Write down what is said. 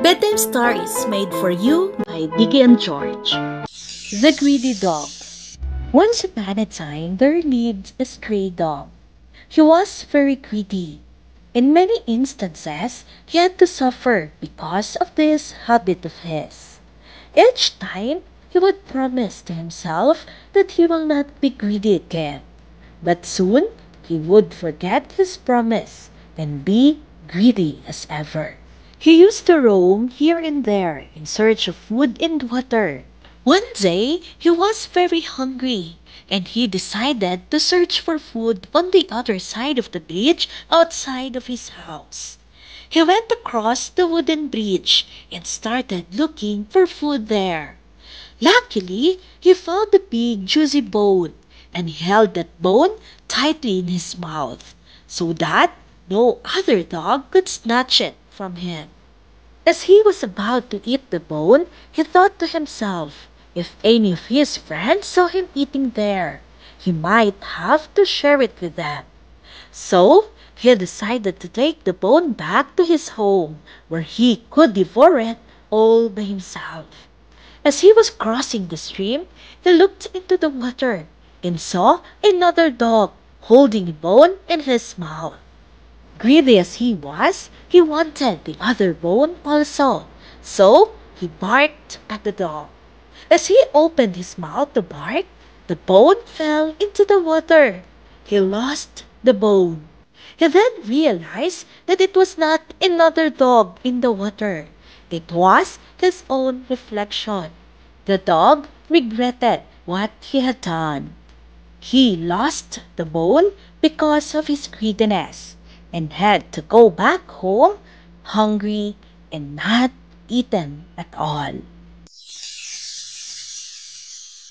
Bedtime Stories made for you by Dicky and George. The Greedy Dog. Once upon a time, there lived a stray dog. He was very greedy. In many instances, he had to suffer because of this habit of his. Each time, he would promise to himself that he will not be greedy again. But soon, he would forget his promise and be greedy as ever. He used to roam here and there in search of food and water. One day, he was very hungry, and he decided to search for food on the other side of the bridge outside of his house. He went across the wooden bridge and started looking for food there. Luckily, he found a big juicy bone, and he held that bone tightly in his mouth so that no other dog could snatch it from him. As he was about to eat the bone, he thought to himself, if any of his friends saw him eating there, he might have to share it with them. So he decided to take the bone back to his home, where he could devour it all by himself. As he was crossing the stream, he looked into the water and saw another dog holding a bone in his mouth. Greedy as he was, he wanted the other bone also, so he barked at the dog. As he opened his mouth to bark, the bone fell into the water. He lost the bone. He then realized that it was not another dog in the water. It was his own reflection. The dog regretted what he had done. He lost the bone because of his greediness and had to go back home hungry and not eaten at all.